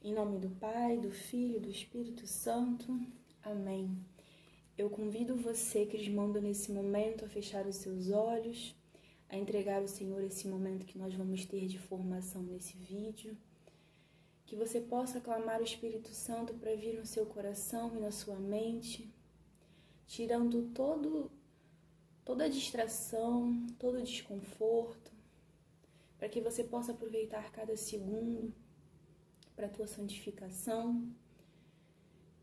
Em nome do Pai, do Filho e do Espírito Santo. Amém. Eu convido você, crismando nesse momento, a fechar os seus olhos, a entregar ao Senhor esse momento que nós vamos ter de formação nesse vídeo. Que você possa clamar o Espírito Santo para vir no seu coração e na sua mente, tirando toda a distração, todo o desconforto, para que você possa aproveitar cada segundo para a tua santificação.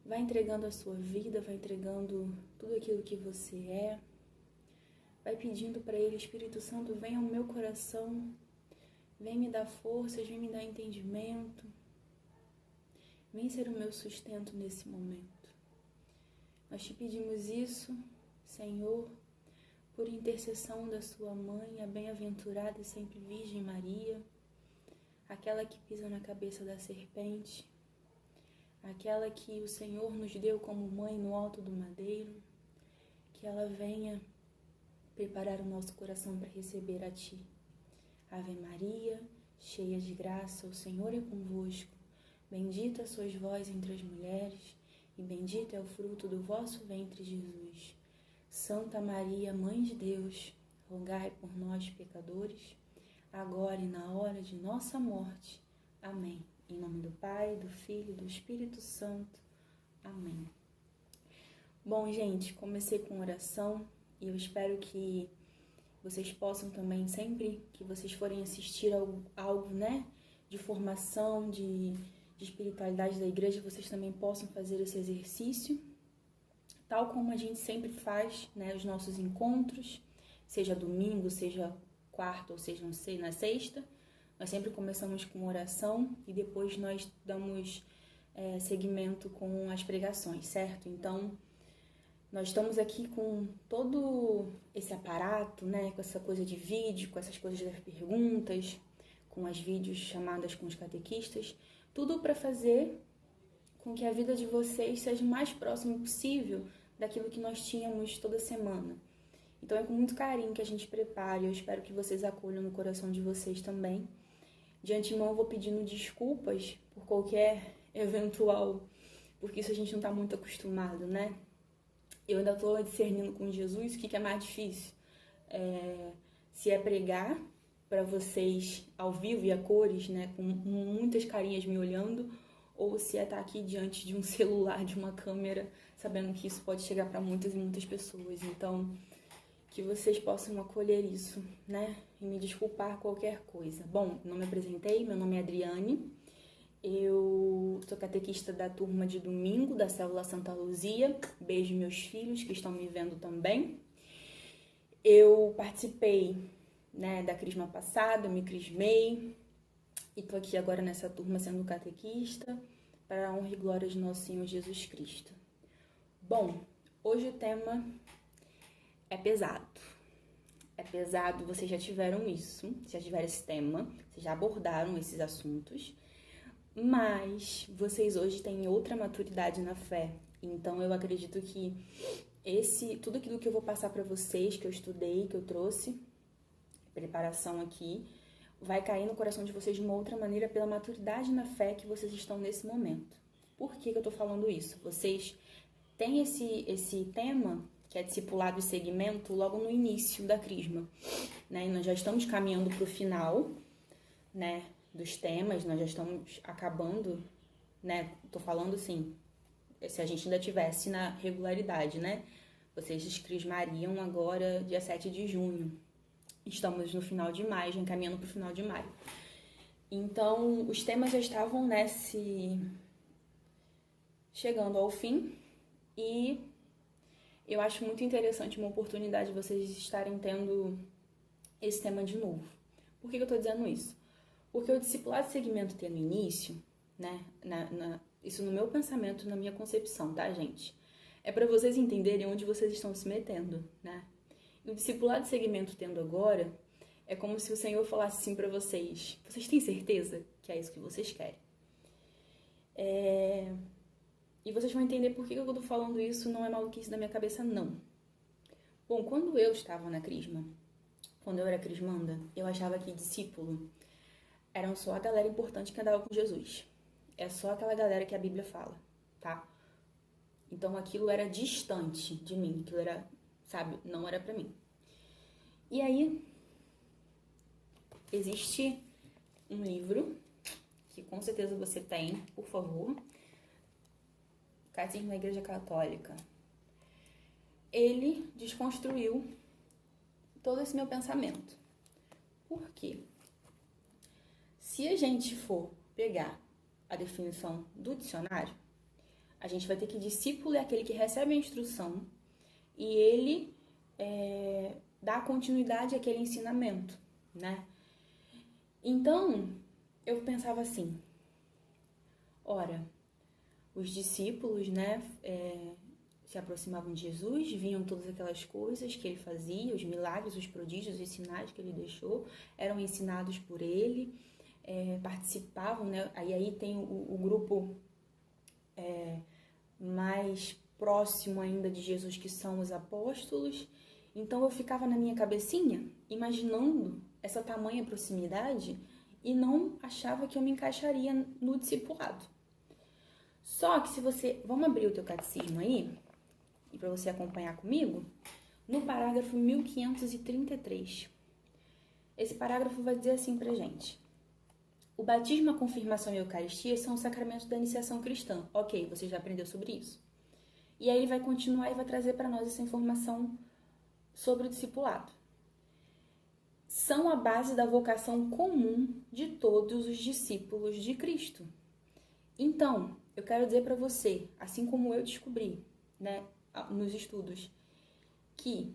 Vai entregando a sua vida, vai entregando tudo aquilo que você é. Vai pedindo para Ele, Espírito Santo, vem ao meu coração, vem me dar forças, vem me dar entendimento. Vem ser o meu sustento nesse momento. Nós te pedimos isso, Senhor, por intercessão da sua mãe, a bem-aventurada e sempre Virgem Maria, aquela que pisa na cabeça da serpente, aquela que o Senhor nos deu como mãe no alto do madeiro, que ela venha preparar o nosso coração para receber a Ti. Ave Maria, cheia de graça, o Senhor é convosco. Bendita sois vós entre as mulheres, e bendito é o fruto do vosso ventre, Jesus. Santa Maria, Mãe de Deus, rogai por nós, pecadores, agora e na hora de nossa morte. Amém. Em nome do Pai, do Filho e do Espírito Santo. Amém. Bom, gente, comecei com oração e eu espero que vocês possam também, sempre que vocês forem assistir algo, de formação, de espiritualidade da igreja, vocês também possam fazer esse exercício, tal como a gente sempre faz, os nossos encontros, seja domingo, seja quarta ou seja na sexta. Nós sempre começamos com oração e depois nós damos seguimento com as pregações, certo? Então, nós estamos aqui com todo esse aparato, com essa coisa de vídeo, com essas coisas das perguntas, com as vídeos chamadas com os catequistas, tudo para fazer com que a vida de vocês seja o mais próximo possível daquilo que nós tínhamos toda semana. Então é com muito carinho que a gente prepara e eu espero que vocês acolham no coração de vocês também. De antemão eu vou pedindo desculpas por qualquer eventual, porque isso a gente não está muito acostumado, Eu ainda estou discernindo com Jesus o que é mais difícil. Se é pregar para vocês ao vivo e a cores, com muitas carinhas me olhando, ou se é estar aqui diante de um celular, de uma câmera, sabendo que isso pode chegar para muitas e muitas pessoas. Então, que vocês possam acolher isso, e me desculpar qualquer coisa. Bom, não me apresentei, meu nome é Adriane, eu sou catequista da turma de domingo da Célula Santa Luzia. Beijo meus filhos que estão me vendo também. Eu participei, da crisma passada, eu me crismei e tô aqui agora nessa turma sendo catequista para a honra e glória de nosso Senhor Jesus Cristo. Bom, hoje o tema é pesado. É pesado, vocês já tiveram isso, já tiveram esse tema, vocês já abordaram esses assuntos, mas vocês hoje têm outra maturidade na fé. Então eu acredito que tudo aquilo que eu vou passar para vocês, que eu estudei, que eu trouxe, preparação aqui, vai cair no coração de vocês de uma outra maneira pela maturidade na fé que vocês estão nesse momento. Por que eu tô falando isso? Vocês têm esse tema, que é discipulado e segmento, logo no início da crisma, E nós já estamos caminhando para o final, dos temas, nós já estamos acabando, Tô falando assim, se a gente ainda tivesse na regularidade, Vocês crismariam agora dia 7 de junho. Estamos no final de maio, já encaminhando para o final de maio. Então, os temas já estavam, chegando ao fim e eu acho muito interessante, uma oportunidade de vocês estarem tendo esse tema de novo. Por que eu estou dizendo isso? Porque o discipulado de segmento tendo início, isso no meu pensamento, na minha concepção, tá, gente? É para vocês entenderem onde vocês estão se metendo, E o discipulado de segmento tendo agora, é como se o Senhor falasse assim para vocês: vocês têm certeza que é isso que vocês querem? E vocês vão entender por que eu tô falando isso, não é maluquice da minha cabeça, não. Bom, quando eu estava na crisma, quando eu era crismanda, eu achava que discípulo eram só a galera importante que andava com Jesus. é só aquela galera que a Bíblia fala, tá? Então aquilo era distante de mim, aquilo era, sabe, não era pra mim. E aí, existe um livro, que com certeza você tem, por favor, Catecismo da Igreja Católica. Ele desconstruiu todo esse meu pensamento. Por quê? Se a gente for pegar a definição do dicionário, a gente vai ter que discípulo é aquele que recebe a instrução e ele dá continuidade àquele ensinamento, né? Então, eu pensava assim, ora, os discípulos, né, se aproximavam de Jesus, viam todas aquelas coisas que ele fazia, os milagres, os prodígios, os sinais que ele deixou, eram ensinados por ele, participavam, né? Aí tem o grupo mais próximo ainda de Jesus, que são os apóstolos. Então eu ficava na minha cabecinha, imaginando essa tamanha proximidade e não achava que eu me encaixaria no discipulado. Só que se você... Vamos abrir o teu catecismo aí, e para você acompanhar comigo, no parágrafo 1533. Esse parágrafo vai dizer assim pra gente: o batismo, a confirmação e a Eucaristia são os sacramentos da iniciação cristã. Ok, você já aprendeu sobre isso. E aí ele vai continuar e vai trazer para nós essa informação sobre o discipulado. São a base da vocação comum de todos os discípulos de Cristo. Então, eu quero dizer para você, assim como eu descobri, né, nos estudos, que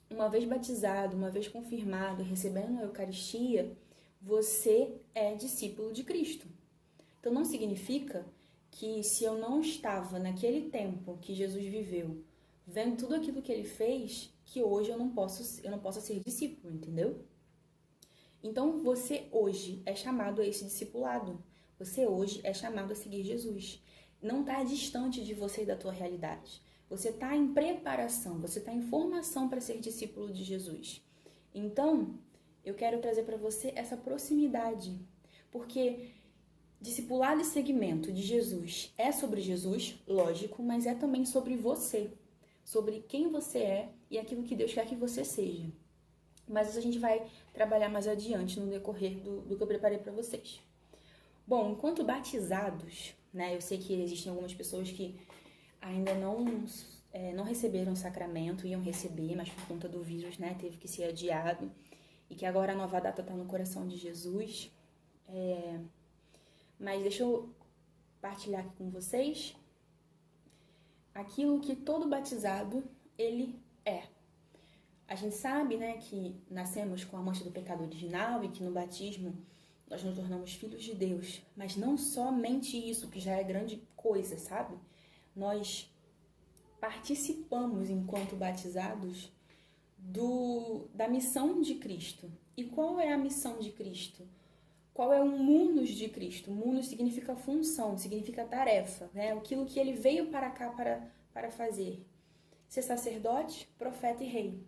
uma vez batizado, uma vez confirmado, recebendo a Eucaristia, você é discípulo de Cristo. Então não significa que se eu não estava naquele tempo que Jesus viveu, vendo tudo aquilo que ele fez, que hoje eu não posso ser discípulo, entendeu? Então você hoje é chamado a esse discipulado. Você hoje é chamado a seguir Jesus. Não está distante de você e da tua realidade. Você está em preparação, você está em formação para ser discípulo de Jesus. Então, eu quero trazer para você essa proximidade, porque discipulado e seguimento de Jesus é sobre Jesus, lógico, mas é também sobre você, sobre quem você é e aquilo que Deus quer que você seja. Mas isso a gente vai trabalhar mais adiante no decorrer do que eu preparei para vocês. Bom, enquanto batizados, né, eu sei que existem algumas pessoas que ainda não receberam o sacramento, iam receber, mas por conta do vírus, né, teve que ser adiado, e que agora a nova data está no coração de Jesus. Mas deixa eu partilhar aqui com vocês aquilo que todo batizado, ele é. A gente sabe, né, que nascemos com a mancha do pecado original e que no batismo nós nos tornamos filhos de Deus. Mas não somente isso, que já é grande coisa, sabe? Nós participamos, enquanto batizados, da missão de Cristo. E qual é a missão de Cristo? Qual é o munus de Cristo? Munus significa função, significa tarefa, né? Aquilo que ele veio para cá para fazer. Ser sacerdote, profeta e rei.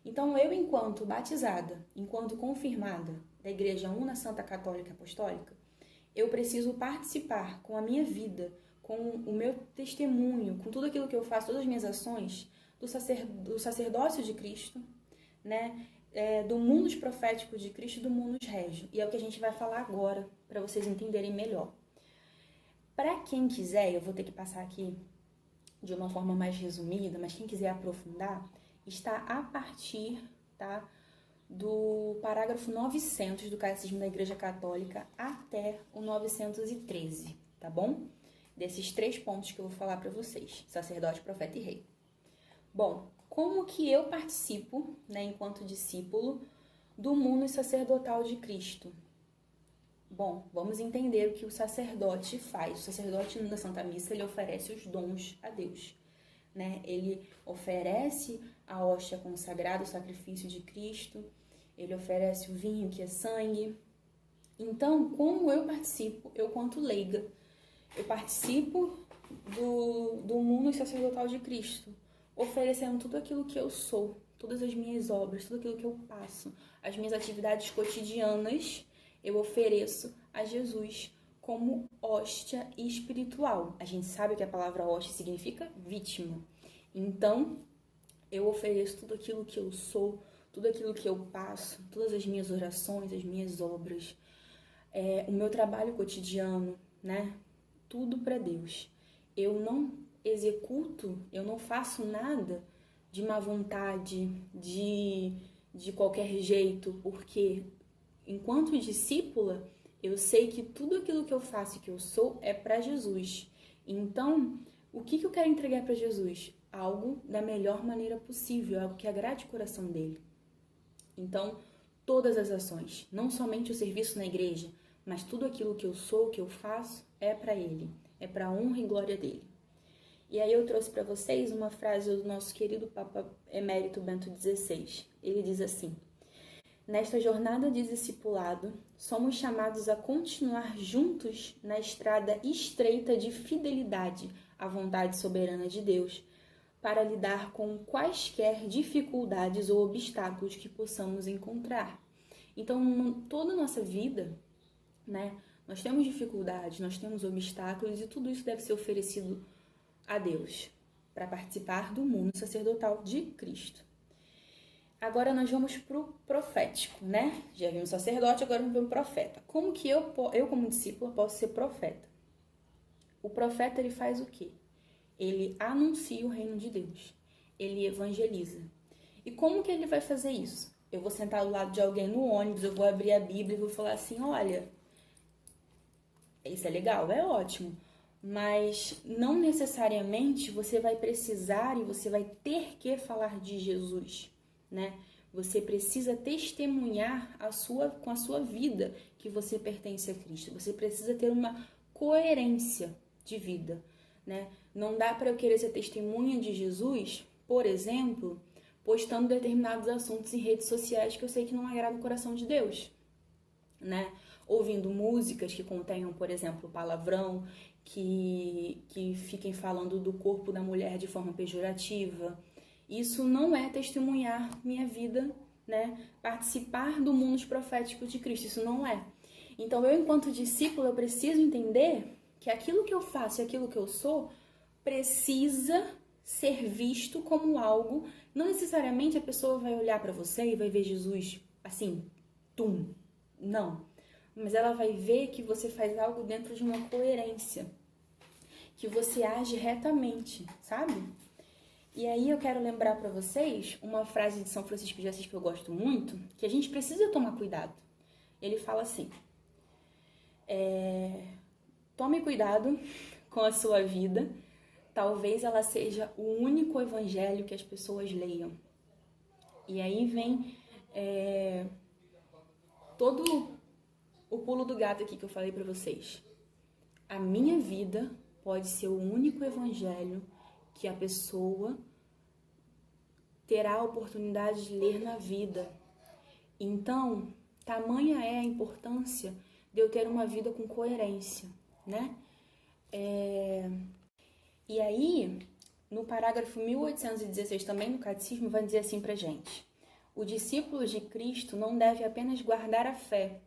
Então eu, enquanto batizada, enquanto confirmada da Igreja Una Santa Católica Apostólica, eu preciso participar com a minha vida, com o meu testemunho, com tudo aquilo que eu faço, todas as minhas ações, do sacerdócio de Cristo, né? Do munus profético de Cristo e do munus régio. E é o que a gente vai falar agora, para vocês entenderem melhor. Para quem quiser, eu vou ter que passar aqui de uma forma mais resumida, mas quem quiser aprofundar, está a partir, tá, do parágrafo 900 do Catecismo da Igreja Católica até o 913, tá bom? Desses 3 pontos que eu vou falar para vocês, sacerdote, profeta e rei. Bom, como que eu participo, né, enquanto discípulo, do munus sacerdotal de Cristo? Bom, vamos entender o que o sacerdote faz. O sacerdote na Santa Missa, ele oferece os dons a Deus, né? Ele oferece a hóstia consagrada, o sacrifício de Cristo, ele oferece o vinho, que é sangue. Então, como eu participo, eu quanto leiga, eu participo do munus sacerdotal de Cristo, oferecendo tudo aquilo que eu sou, todas as minhas obras, tudo aquilo que eu passo, as minhas atividades cotidianas, eu ofereço a Jesus como hóstia espiritual. A gente sabe que a palavra hóstia significa vítima. Então, eu ofereço tudo aquilo que eu sou, tudo aquilo que eu passo, todas as minhas orações, as minhas obras, o meu trabalho cotidiano, né? Tudo para Deus. Eu não executo, eu não faço nada de má vontade, de qualquer jeito, porque enquanto discípula, eu sei que tudo aquilo que eu faço e que eu sou é para Jesus. Então, o que eu quero entregar para Jesus? Algo da melhor maneira possível, algo que agrade o coração dele. Então, todas as ações, não somente o serviço na igreja, mas tudo aquilo que eu sou, que eu faço, é para ele, é para a honra e glória dele. E aí eu trouxe para vocês uma frase do nosso querido Papa Emérito Bento XVI. Ele diz assim: nesta jornada de discipulado, somos chamados a continuar juntos na estrada estreita de fidelidade à vontade soberana de Deus, para lidar com quaisquer dificuldades ou obstáculos que possamos encontrar. Então, toda a nossa vida, né, nós temos dificuldades, nós temos obstáculos e tudo isso deve ser oferecido a Deus para participar do mundo sacerdotal de Cristo. Agora nós vamos para o profético, né? Já vimos sacerdote, agora vamos para o profeta. Como que eu como discípula, posso ser profeta? O profeta, ele faz o quê? Ele anuncia o reino de Deus. Ele evangeliza. E como que ele vai fazer isso? Eu vou sentar do lado de alguém no ônibus, eu vou abrir a Bíblia e vou falar assim, olha, isso é legal, é ótimo, mas não necessariamente você vai precisar e você vai ter que falar de Jesus, né? Você precisa testemunhar com a sua vida que você pertence a Cristo. Você precisa ter uma coerência de vida, né? Não dá para eu querer ser testemunha de Jesus, por exemplo, postando determinados assuntos em redes sociais que eu sei que não agrada o coração de Deus, né? Ouvindo músicas que contenham, por exemplo, palavrão, que fiquem falando do corpo da mulher de forma pejorativa. Isso não é testemunhar minha vida, né? Participar do mundo profético de Cristo, isso não é. Então, eu, enquanto discípula, eu preciso entender que aquilo que eu faço e aquilo que eu sou precisa ser visto como algo. Não necessariamente a pessoa vai olhar para você e vai ver Jesus assim, tum. Não. Mas ela vai ver que você faz algo dentro de uma coerência, que você age retamente, sabe? E aí eu quero lembrar para vocês uma frase de São Francisco de Assis que eu gosto muito, que a gente precisa tomar cuidado. Ele fala assim: tome cuidado com a sua vida, talvez ela seja o único evangelho que as pessoas leiam. E aí vem todo o pulo do gato aqui que eu falei para vocês. A minha vida pode ser o único evangelho que a pessoa terá a oportunidade de ler na vida. Então, tamanha é a importância de eu ter uma vida com coerência, né? E aí, no parágrafo 1816 também no Catecismo, vai dizer assim pra gente: o discípulo de Cristo não deve apenas guardar a fé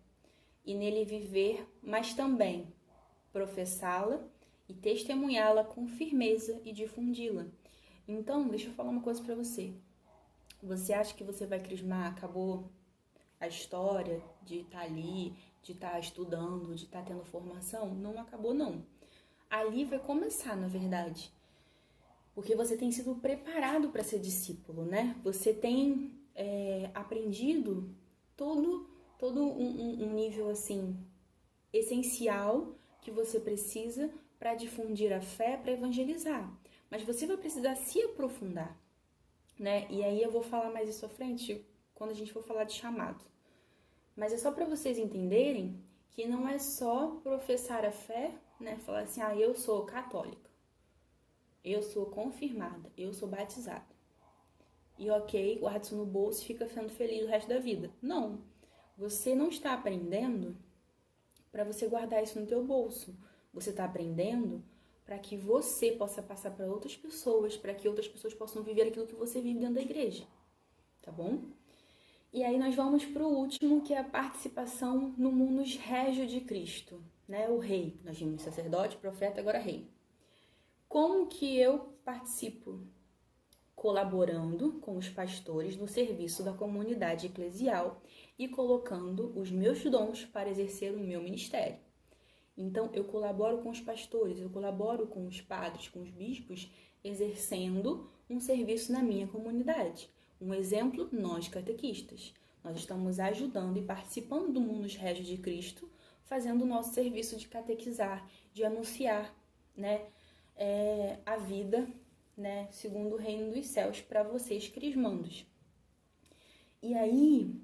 e nele viver, mas também professá-la e testemunhá-la com firmeza e difundi-la. Então, deixa eu falar uma coisa pra você. Você acha que você vai crismar, acabou a história de estar ali, de estar estudando, de estar tendo formação? Não acabou, não. Ali vai começar, na verdade. Porque você tem sido preparado para ser discípulo, né? Você tem aprendido todo um nível, assim, essencial que você precisa para difundir a fé, para evangelizar. Mas você vai precisar se aprofundar, né? E aí eu vou falar mais isso à frente, quando a gente for falar de chamado. Mas é só para vocês entenderem que não é só professar a fé, né? Falar assim, eu sou católica, eu sou confirmada, eu sou batizada. E ok, guarda isso no bolso e fica sendo feliz o resto da vida. Não, você não está aprendendo para você guardar isso no teu bolso. Você está aprendendo para que você possa passar para outras pessoas, para que outras pessoas possam viver aquilo que você vive dentro da igreja, tá bom? E aí nós vamos para o último, que é a participação no munus regio de Cristo, né? O rei. Nós vimos sacerdote, profeta, agora rei. Como que eu participo? Colaborando com os pastores no serviço da comunidade eclesial e colocando os meus dons para exercer o meu ministério. Então, eu colaboro com os pastores, eu colaboro com os padres, com os bispos, exercendo um serviço na minha comunidade. Um exemplo, nós catequistas. Nós estamos ajudando e participando do Mundos Régios de Cristo, fazendo o nosso serviço de catequizar, de anunciar, né, a vida, né, segundo o reino dos céus para vocês crismandos. E aí,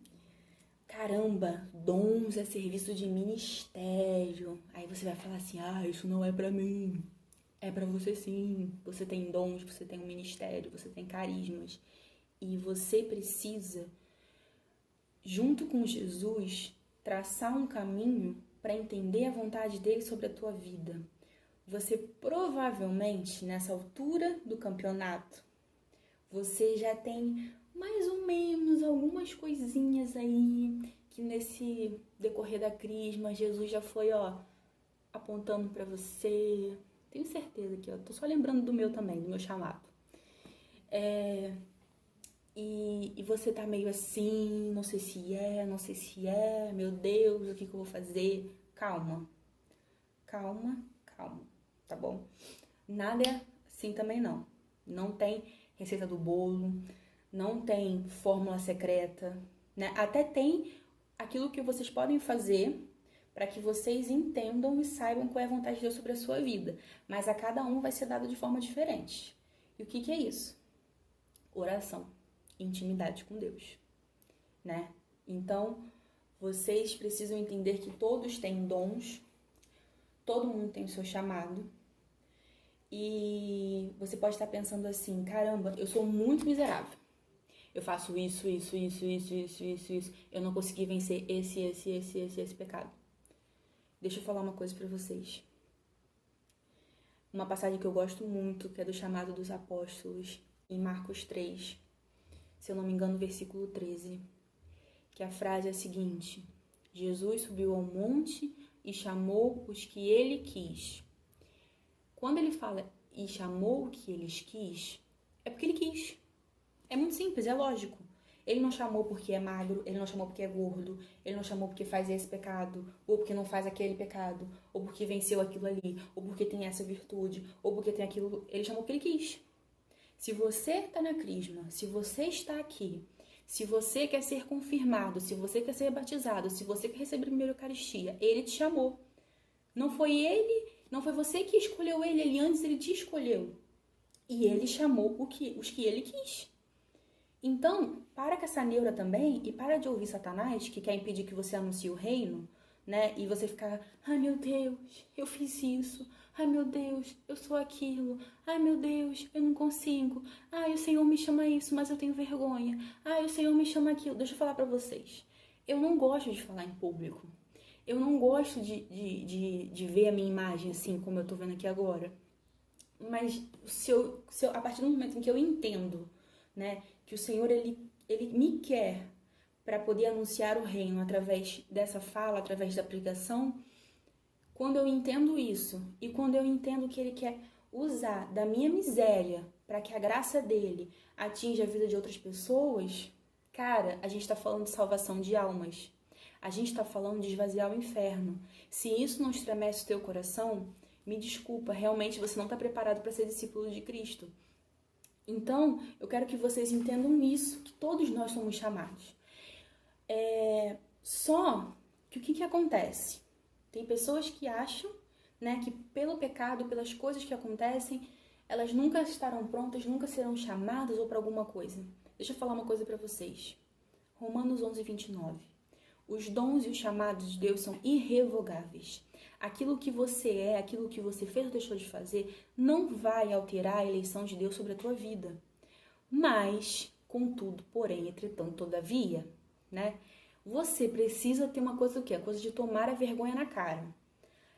caramba, dons é serviço de ministério. Aí você vai falar assim, isso não é pra mim. É pra você sim. Você tem dons, você tem um ministério, você tem carismas. E você precisa, junto com Jesus, traçar um caminho para entender a vontade dele sobre a tua vida. Você provavelmente, nessa altura do campeonato, você já tem mais ou menos algumas coisinhas aí que nesse decorrer da crisma Jesus já foi, apontando para você. Tenho certeza que, tô só lembrando do meu também, do meu chamado. E você tá meio assim, não sei se é, meu Deus, o que eu vou fazer? Calma, tá bom? Nada é assim também não. Não tem receita do bolo, não tem fórmula secreta, né? Até tem aquilo que vocês podem fazer para que vocês entendam e saibam qual é a vontade de Deus sobre a sua vida. Mas a cada um vai ser dado de forma diferente. E o que é isso? Oração, intimidade com Deus, né? Então, vocês precisam entender que todos têm dons, todo mundo tem o seu chamado. E você pode estar pensando assim, caramba, eu sou muito miserável. Eu faço isso. Eu não consegui vencer esse pecado. Deixa eu falar uma coisa pra vocês. Uma passagem que eu gosto muito, que é do chamado dos apóstolos, em Marcos 3, se eu não me engano, versículo 13, que a frase é a seguinte: Jesus subiu ao monte e chamou os que ele quis. Quando ele fala e chamou o que ele quis, é porque ele quis. É muito simples, é lógico. Ele não chamou porque é magro, ele não chamou porque é gordo, ele não chamou porque faz esse pecado, ou porque não faz aquele pecado, ou porque venceu aquilo ali, ou porque tem essa virtude, ou porque tem aquilo. Ele chamou porque ele quis. Se você está na crisma, se você está aqui, se você quer ser confirmado, se você quer ser batizado, se você quer receber a primeira Eucaristia, ele te chamou. Não foi você que escolheu ele antes ele te escolheu. E ele chamou os que ele quis. Então, para com essa neura também e para de ouvir Satanás, que quer impedir que você anuncie o reino, né? E você ficar, ai meu Deus, eu fiz isso. Ai meu Deus, eu sou aquilo. Ai meu Deus, eu não consigo. Ai, o Senhor me chama isso, mas eu tenho vergonha. Ai, o Senhor me chama aquilo. Deixa eu falar pra vocês. Eu não gosto de falar em público. Eu não gosto de ver a minha imagem assim, como eu tô vendo aqui agora. Mas a partir do momento em que eu entendo, né, que o Senhor, ele me quer para poder anunciar o reino através dessa fala, através da pregação, quando eu entendo isso e quando eu entendo que ele quer usar da minha miséria para que a graça dele atinja a vida de outras pessoas, cara, a gente está falando de salvação de almas. A gente está falando de esvaziar o inferno. Se isso não estremece o teu coração, me desculpa, realmente você não está preparado para ser discípulo de Cristo. Então, eu quero que vocês entendam isso, que todos nós somos chamados. Só que o que acontece? Tem pessoas que acham, né, que pelo pecado, pelas coisas que acontecem, elas nunca estarão prontas, nunca serão chamadas ou para alguma coisa. Deixa eu falar uma coisa para vocês. Romanos 11, 29. Os dons e os chamados de Deus são irrevogáveis. Aquilo que você é, aquilo que você fez ou deixou de fazer, não vai alterar a eleição de Deus sobre a tua vida. Mas, contudo, porém, entretanto, todavia, né? Você precisa ter uma coisa, o quê? A coisa de tomar a vergonha na cara.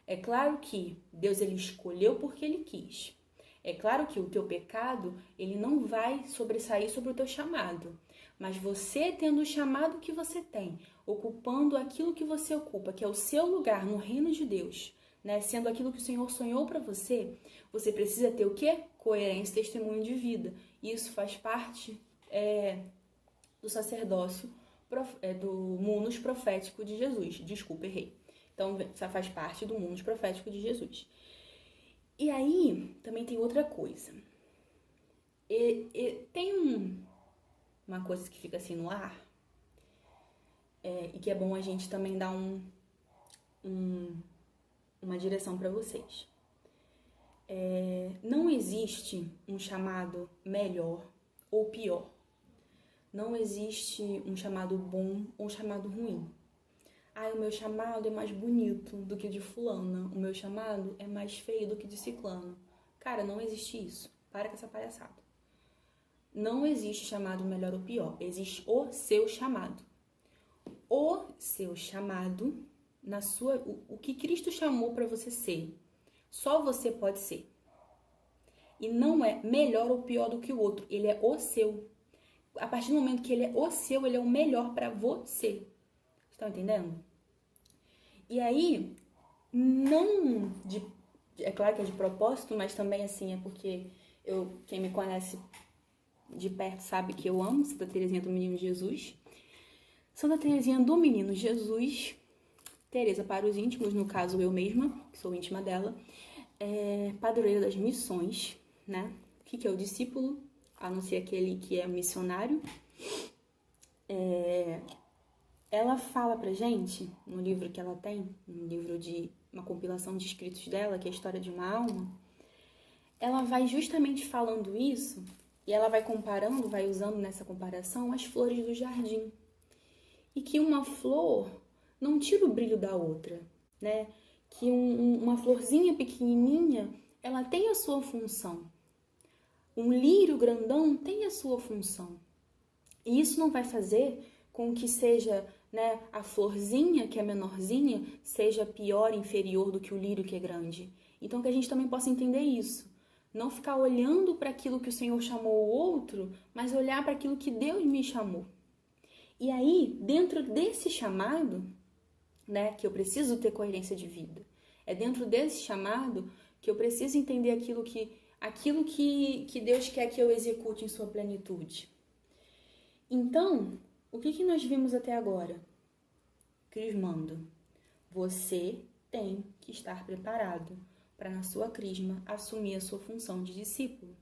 É claro que Deus, ele escolheu porque ele quis. É claro que o teu pecado, ele não vai sobressair sobre o teu chamado. Mas você tendo o chamado que você tem, ocupando aquilo que você ocupa, que é o seu lugar no reino de Deus, né? Sendo aquilo que o Senhor sonhou para você, você precisa ter o quê? Coerência e testemunho de vida. Isso faz parte do sacerdócio, do munus profético de Jesus. Desculpa, errei. Então, faz parte do munus profético de Jesus. E aí, também tem outra coisa. Tem uma coisa que fica assim no ar, e que é bom a gente também dar uma direção para vocês. Não existe um chamado melhor ou pior. Não existe um chamado bom ou um chamado ruim. O meu chamado é mais bonito do que o de fulana. O meu chamado é mais feio do que de ciclano. Cara, não existe isso. Para com essa palhaçada. Não existe chamado melhor ou pior. Existe o seu chamado. O seu chamado, o que Cristo chamou para você ser, só você pode ser. E não é melhor ou pior do que o outro. Ele é o seu. A partir do momento que ele é o seu, ele é o melhor para você. Estão entendendo? E aí, é claro que é de propósito, mas também assim, é porque quem me conhece de perto sabe que eu amo Santa Teresinha do Menino Jesus. Santa Teresinha do Menino Jesus, Teresa para os íntimos, no caso eu mesma, que sou íntima dela, padroeira das missões, né? O que é o discípulo? A não ser aquele que é missionário. Ela fala pra gente, no livro que ela tem, um livro de uma compilação de escritos dela, que é a História de uma Alma, ela vai justamente falando isso, e ela vai comparando, vai usando nessa comparação as flores do jardim. E que uma flor não tira o brilho da outra, né? Que uma florzinha pequenininha, ela tem a sua função. Um lírio grandão tem a sua função. E isso não vai fazer com que seja, né, a florzinha, que é menorzinha, seja pior, inferior do que o lírio, que é grande. Então, que a gente também possa entender isso. Não ficar olhando para aquilo que o Senhor chamou o outro, mas olhar para aquilo que Deus me chamou. E aí, dentro desse chamado, né, que eu preciso ter coerência de vida, é dentro desse chamado que eu preciso entender aquilo que Deus quer que eu execute em sua plenitude. Então, o que nós vimos até agora? Crismando. Você tem que estar preparado para, na sua crisma, assumir a sua função de discípulo.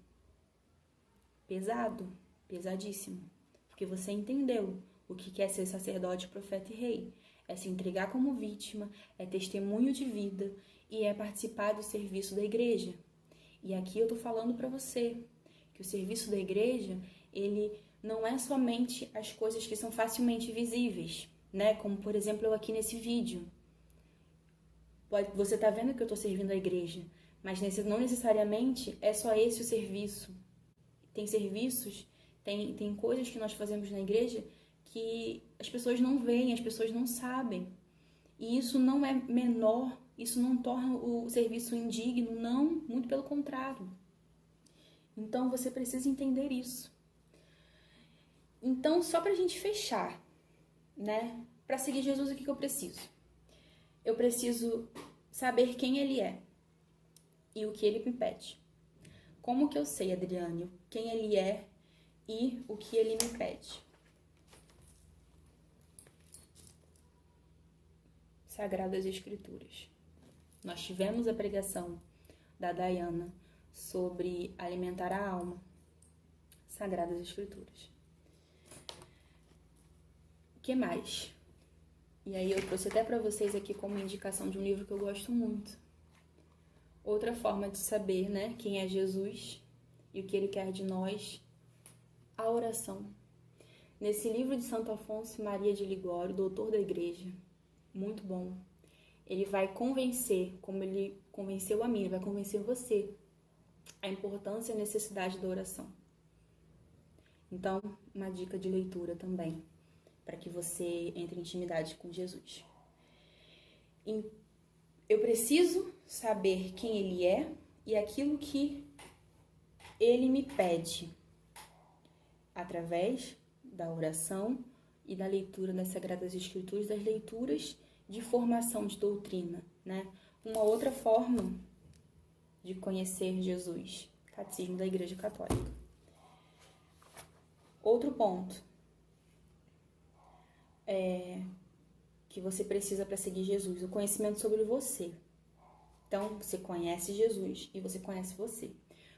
Pesado, pesadíssimo. Porque você entendeu o que é ser sacerdote, profeta e rei. É se entregar como vítima, é testemunho de vida e é participar do serviço da igreja. E aqui eu tô falando para você que o serviço da igreja, ele não é somente as coisas que são facilmente visíveis, né? Como, por exemplo, eu aqui nesse vídeo. Você tá vendo que eu tô servindo a igreja, mas não necessariamente é só esse o serviço. Tem serviços, tem coisas que nós fazemos na igreja que as pessoas não veem, as pessoas não sabem. E isso não é menor, isso não torna o serviço indigno, não, muito pelo contrário. Então, você precisa entender isso. Então, só pra gente fechar, né? Pra seguir Jesus, o que eu preciso? Eu preciso saber quem ele é e o que ele me pede. Como que eu sei, Adriane, quem ele é e o que ele me pede? Sagradas Escrituras. Nós tivemos a pregação da Dayana sobre alimentar a alma. Sagradas Escrituras. O que mais? E aí eu trouxe até para vocês aqui como indicação de um livro que eu gosto muito. Outra forma de saber, né, quem é Jesus e o que ele quer de nós, a oração. Nesse livro de Santo Afonso Maria de Ligório, doutor da igreja, muito bom. Ele vai convencer, como ele convenceu a mim, ele vai convencer você, a importância e a necessidade da oração. Então, uma dica de leitura também, para que você entre em intimidade com Jesus. Eu preciso saber quem ele é e aquilo que ele me pede, através da oração e da leitura das Sagradas Escrituras, das leituras de formação de doutrina, né? uma outra forma de conhecer Jesus. Catecismo da Igreja Católica. Outro ponto que você precisa para seguir Jesus, o conhecimento sobre você. Então, você conhece Jesus e você conhece você.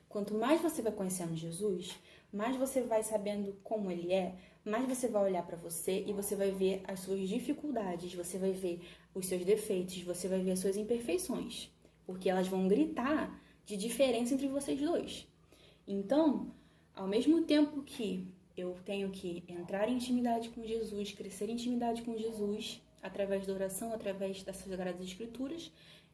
Quanto mais você vai conhecendo Jesus, mais você vai sabendo como ele é, mais você vai olhar para você e você vai ver as suas dificuldades, você vai ver os seus defeitos, você vai ver as suas imperfeições, porque elas vão gritar de diferença entre vocês dois. Então, ao mesmo tempo que eu tenho que entrar em intimidade com Jesus, crescer em intimidade com Jesus, através da oração, através das Sagradas Escrituras,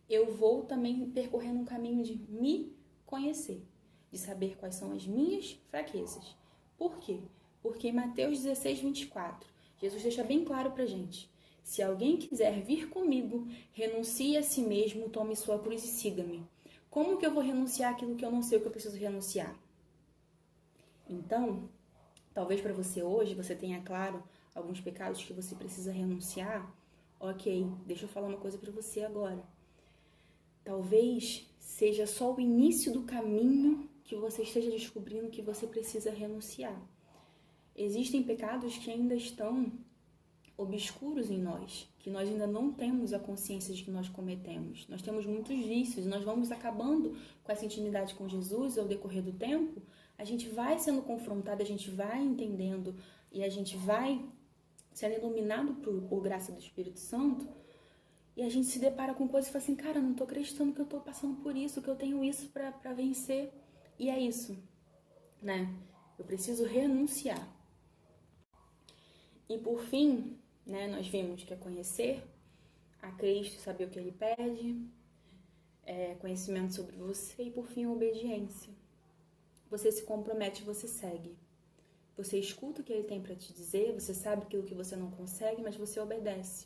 eu vou também percorrendo um caminho de me conhecer, de saber quais são as minhas fraquezas. Por quê? Porque em Mateus 16, 24, Jesus deixa bem claro pra gente: se alguém quiser vir comigo, renuncie a si mesmo, tome sua cruz e siga-me. Como que eu vou renunciar aquilo que eu não sei o que eu preciso renunciar? Então, talvez para você hoje, você tenha claro alguns pecados que você precisa renunciar. Ok, deixa eu falar uma coisa para você agora. Talvez seja só o início do caminho que você esteja descobrindo que você precisa renunciar. Existem pecados que ainda estão obscuros em nós, que nós ainda não temos a consciência de que nós cometemos. Nós temos muitos vícios, nós vamos acabando com essa intimidade com Jesus ao decorrer do tempo. A gente vai sendo confrontado, a gente vai entendendo e a gente vai sendo iluminado por graça do Espírito Santo, e a gente se depara com coisas e fala assim: cara, não tô acreditando que eu tô passando por isso, que eu tenho isso pra vencer. E é isso, né? Eu preciso renunciar. E por fim, né, nós vimos que é conhecer a Cristo, saber o que Ele pede, conhecimento sobre você e por fim, obediência. Você se compromete, você segue. Você escuta o que Ele tem para te dizer, você sabe aquilo que você não consegue, mas você obedece.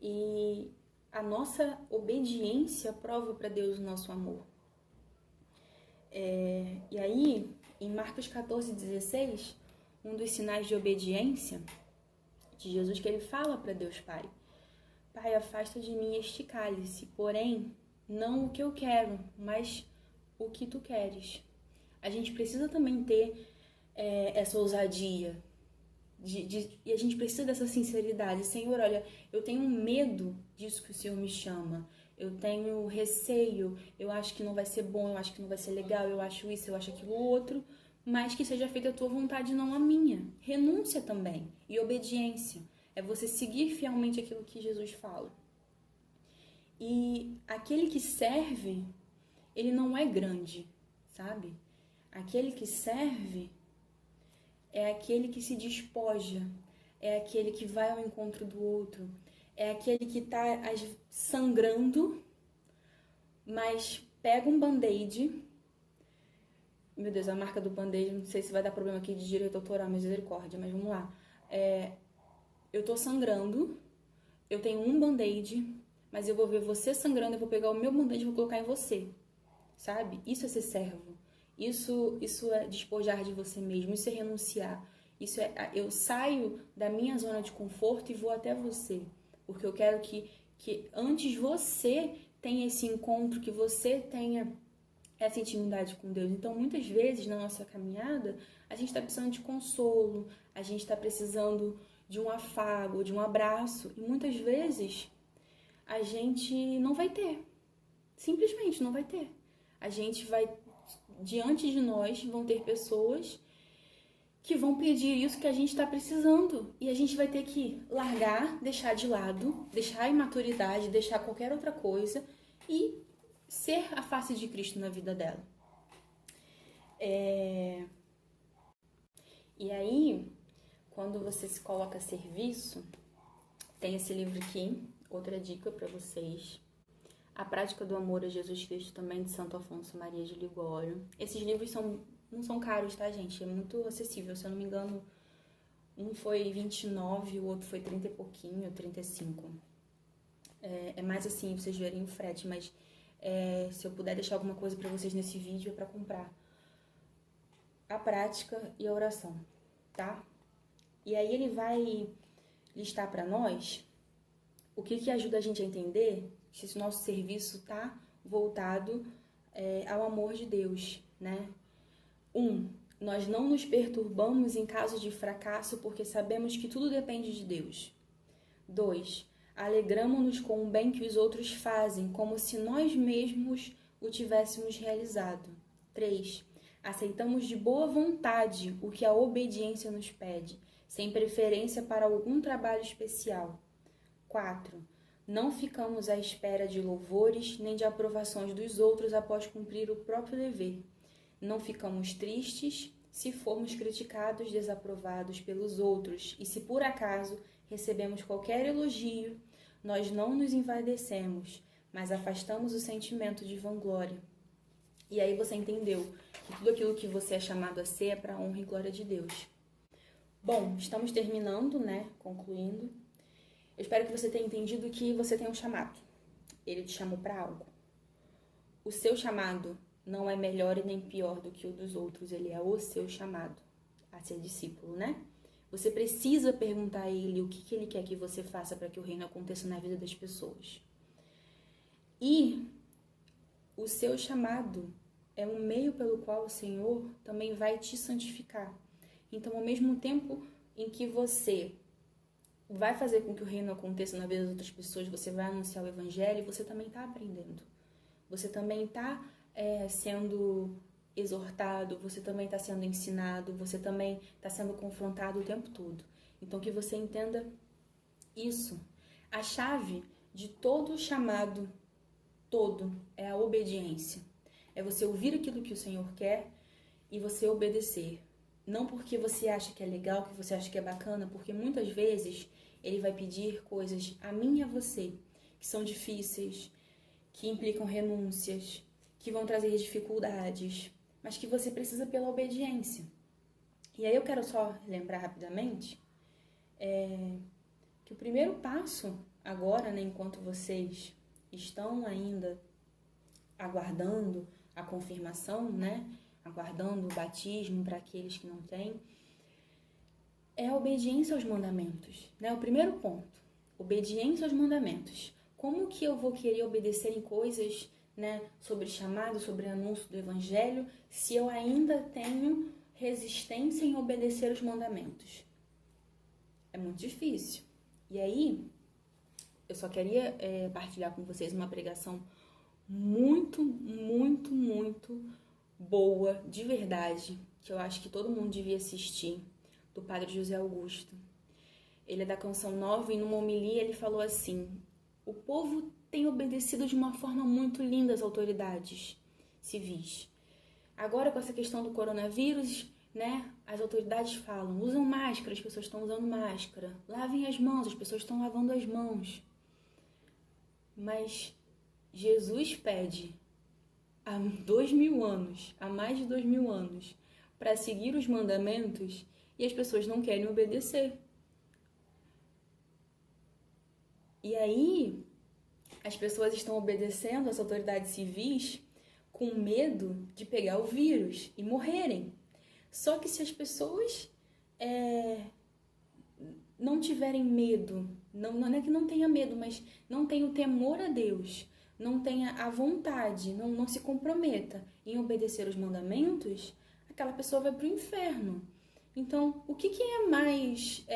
E a nossa obediência prova para Deus o nosso amor. E aí, em Marcos 14, 16, um dos sinais de obediência de Jesus, que ele fala para Deus Pai: Pai, afasta de mim este cálice, porém, não o que eu quero, mas o que tu queres. A gente precisa também ter essa ousadia, e a gente precisa dessa sinceridade. Senhor, olha, eu tenho medo disso que o Senhor me chama, eu tenho receio, eu acho que não vai ser bom, eu acho que não vai ser legal, eu acho isso, eu acho aquilo outro, mas que seja feita a tua vontade, não a minha. Renúncia também. E obediência é você seguir fielmente aquilo que Jesus fala. E aquele que serve, ele não é grande, sabe? Aquele que serve é aquele que se despoja, é aquele que vai ao encontro do outro, é aquele que está sangrando, mas pega um band-aid. Meu Deus, a marca do band-aid, não sei se vai dar problema aqui de direito autoral, misericórdia, mas vamos lá. Eu tô sangrando, eu tenho um band-aid, mas eu vou ver você sangrando, eu vou pegar o meu band-aid e vou colocar em você, sabe? Isso é ser servo. Isso é despojar de você mesmo, isso é renunciar. Isso é, eu saio da minha zona de conforto e vou até você, porque eu quero que antes você tenha esse encontro, que você tenha essa intimidade com Deus. Então, muitas vezes na nossa caminhada, a gente está precisando de consolo, a gente está precisando de um afago, de um abraço, e muitas vezes a gente não vai ter, simplesmente não vai ter. A gente vai, diante de nós, vão ter pessoas que vão pedir isso que a gente está precisando. E a gente vai ter que largar, deixar de lado, deixar a imaturidade, deixar qualquer outra coisa e ser a face de Cristo na vida dela. E aí, quando você se coloca a serviço, tem esse livro aqui, outra dica para vocês. A Prática do Amor a Jesus Cristo, também de Santo Afonso Maria de Ligório. Esses livros não são caros, tá, gente? É muito acessível. Se eu não me engano, um foi 29, o outro foi 30 e pouquinho, 35. É mais assim, vocês verem o frete, mas se eu puder deixar alguma coisa para vocês nesse vídeo, é para comprar. A prática e a oração, tá? E aí ele vai listar para nós o que ajuda a gente a entender se esse nosso serviço está voltado ao amor de Deus, né? 1. Nós não nos perturbamos em caso de fracasso porque sabemos que tudo depende de Deus. 2. Alegramo-nos com o bem que os outros fazem, como se nós mesmos o tivéssemos realizado. 3. Aceitamos de boa vontade o que a obediência nos pede, sem preferência para algum trabalho especial. 4. Não ficamos à espera de louvores nem de aprovações dos outros após cumprir o próprio dever. Não ficamos tristes se formos criticados, desaprovados pelos outros, e se por acaso recebemos qualquer elogio, nós não nos envaidecemos, mas afastamos o sentimento de vanglória. E aí você entendeu que tudo aquilo que você é chamado a ser é para a honra e glória de Deus. Bom, estamos terminando, né? Concluindo. Eu espero que você tenha entendido que você tem um chamado. Ele te chamou para algo. O seu chamado não é melhor e nem pior do que o dos outros. Ele é o seu chamado a ser discípulo, né? Você precisa perguntar a ele o que ele quer que você faça para que o reino aconteça na vida das pessoas. E o seu chamado é um meio pelo qual o Senhor também vai te santificar. Então, ao mesmo tempo em que você vai fazer com que o reino aconteça na vida das outras pessoas, você vai anunciar o evangelho, você também está aprendendo. Você também está sendo exortado, você também está sendo ensinado, você também está sendo confrontado o tempo todo. Então, que você entenda isso. A chave de todo chamado, todo, é a obediência. É você ouvir aquilo que o Senhor quer e você obedecer. Não porque você acha que é legal, que você acha que é bacana, porque muitas vezes Ele vai pedir coisas a mim e a você, que são difíceis, que implicam renúncias, que vão trazer dificuldades, mas que você precisa pela obediência. E aí eu quero só lembrar rapidamente que o primeiro passo agora, né, enquanto vocês estão ainda aguardando a confirmação, né, aguardando o batismo para aqueles que não têm, é a obediência aos mandamentos, né? O primeiro ponto, obediência aos mandamentos. Como que eu vou querer obedecer em coisas, né, sobre chamado, sobre anúncio do evangelho, se eu ainda tenho resistência em obedecer os mandamentos? É muito difícil. E aí, eu só queria partilhar com vocês uma pregação muito, muito, muito boa, de verdade, que eu acho que todo mundo devia assistir, do Padre José Augusto. Ele é da Canção Nova e numa homilia ele falou assim: o povo tem obedecido de uma forma muito linda às autoridades civis. Agora, com essa questão do coronavírus, né, as autoridades falam, usam máscara, as pessoas estão usando máscara, lavem as mãos, as pessoas estão lavando as mãos. Mas Jesus pede há 2000 anos, há mais de 2000 anos, para seguir os mandamentos e as pessoas não querem obedecer. E aí, as pessoas estão obedecendo às autoridades civis com medo de pegar o vírus e morrerem. Só que se as pessoas não tiverem medo, não é que não tenha medo, mas não tenha o temor a Deus, não tenha a vontade, não se comprometa em obedecer os mandamentos, aquela pessoa vai para o inferno. Então, o que é mais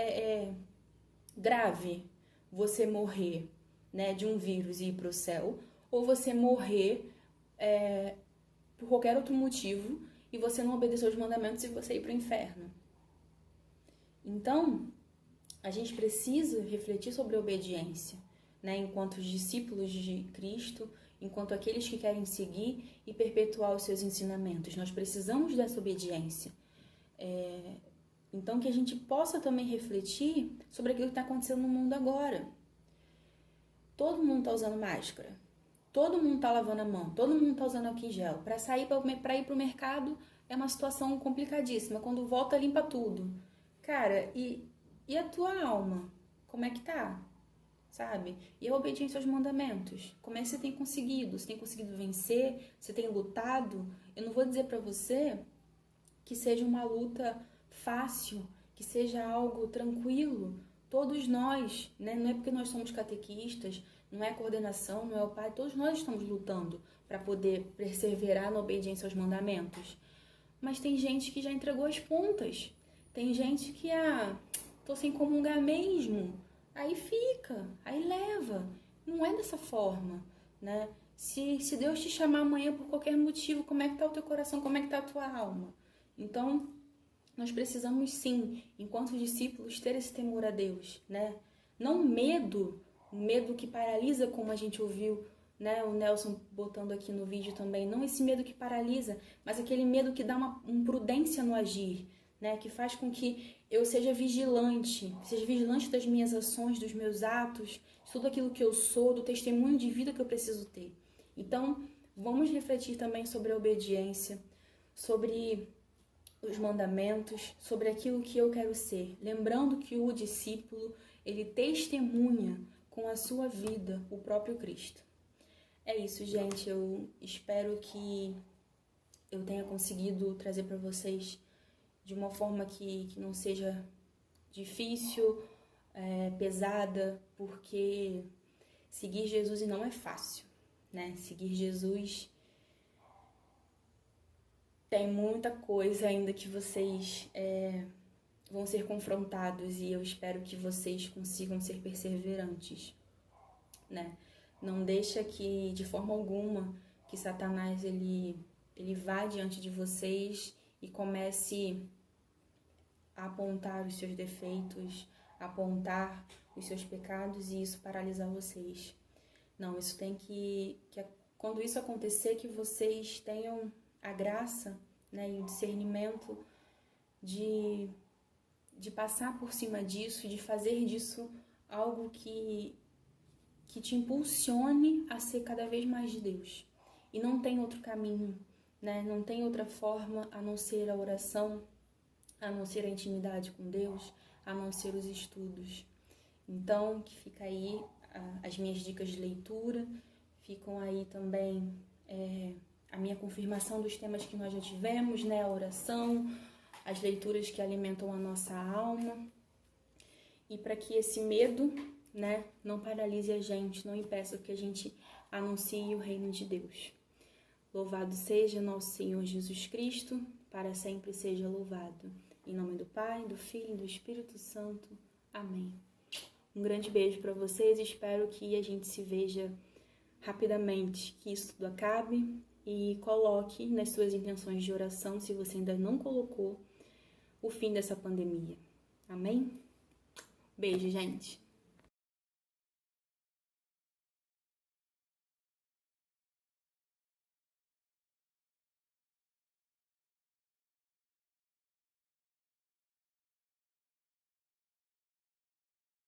grave? Você morrer, né, de um vírus e ir para o céu, ou você morrer por qualquer outro motivo e você não obedecer os mandamentos e você ir para o inferno? Então, a gente precisa refletir sobre a obediência, né, enquanto discípulos de Cristo, enquanto aqueles que querem seguir e perpetuar os seus ensinamentos. Nós precisamos dessa obediência. Então, que a gente possa também refletir sobre aquilo que está acontecendo no mundo agora. Todo mundo está usando máscara, todo mundo está lavando a mão, todo mundo está usando álcool em gel. Para ir para o mercado é uma situação complicadíssima. Quando volta, limpa tudo. Cara, e a tua alma? Como é que tá? Sabe? E a obediência aos mandamentos? Como é que você tem conseguido? Você tem conseguido vencer? Você tem lutado? Eu não vou dizer para você que seja uma luta fácil, que seja algo tranquilo. Todos nós, né? Não é porque nós somos catequistas, não é a coordenação, não é o pai, todos nós estamos lutando para poder perseverar na obediência aos mandamentos. Mas tem gente que já entregou as pontas, tem gente que, tô sem comungar mesmo, aí fica, aí leva. Não é dessa forma, né? Se Deus te chamar amanhã por qualquer motivo, como é que tá o teu coração, como é que tá a tua alma? Então, nós precisamos sim, enquanto discípulos, ter esse temor a Deus, né? Não medo, o medo que paralisa, como a gente ouviu, né? O Nelson botando aqui no vídeo também. Não esse medo que paralisa, mas aquele medo que dá uma prudência no agir, né? Que faz com que eu seja vigilante das minhas ações, dos meus atos, de tudo aquilo que eu sou, do testemunho de vida que eu preciso ter. Então, vamos refletir também sobre a obediência, sobre os mandamentos, sobre aquilo que eu quero ser. Lembrando que o discípulo, ele testemunha com a sua vida o próprio Cristo. É isso, gente. Eu espero que eu tenha conseguido trazer para vocês de uma forma que não seja difícil, pesada, porque seguir Jesus não é fácil, né? Seguir Jesus tem muita coisa ainda que vocês vão ser confrontados e eu espero que vocês consigam ser perseverantes, né? Não deixa que, de forma alguma, que Satanás ele vá diante de vocês e comece a apontar os seus defeitos, apontar os seus pecados e isso paralisar vocês. Não, isso tem que quando isso acontecer, que vocês tenham a graça, né, e o discernimento de passar por cima disso, de fazer disso algo que te impulsione a ser cada vez mais de Deus. E não tem outro caminho, né? Não tem outra forma a não ser a oração, a não ser a intimidade com Deus, a não ser os estudos. Então, que fica aí as minhas dicas de leitura, ficam aí também a minha confirmação dos temas que nós já tivemos, né? A oração, as leituras que alimentam a nossa alma. E para que esse medo, né, não paralise a gente, não impeça que a gente anuncie o reino de Deus. Louvado seja nosso Senhor Jesus Cristo, para sempre seja louvado. Em nome do Pai, do Filho e do Espírito Santo. Amém. Um grande beijo para vocês, espero que a gente se veja rapidamente, que isso tudo acabe e coloque nas suas intenções de oração, se você ainda não colocou, o fim dessa pandemia. Amém? Beijo, gente!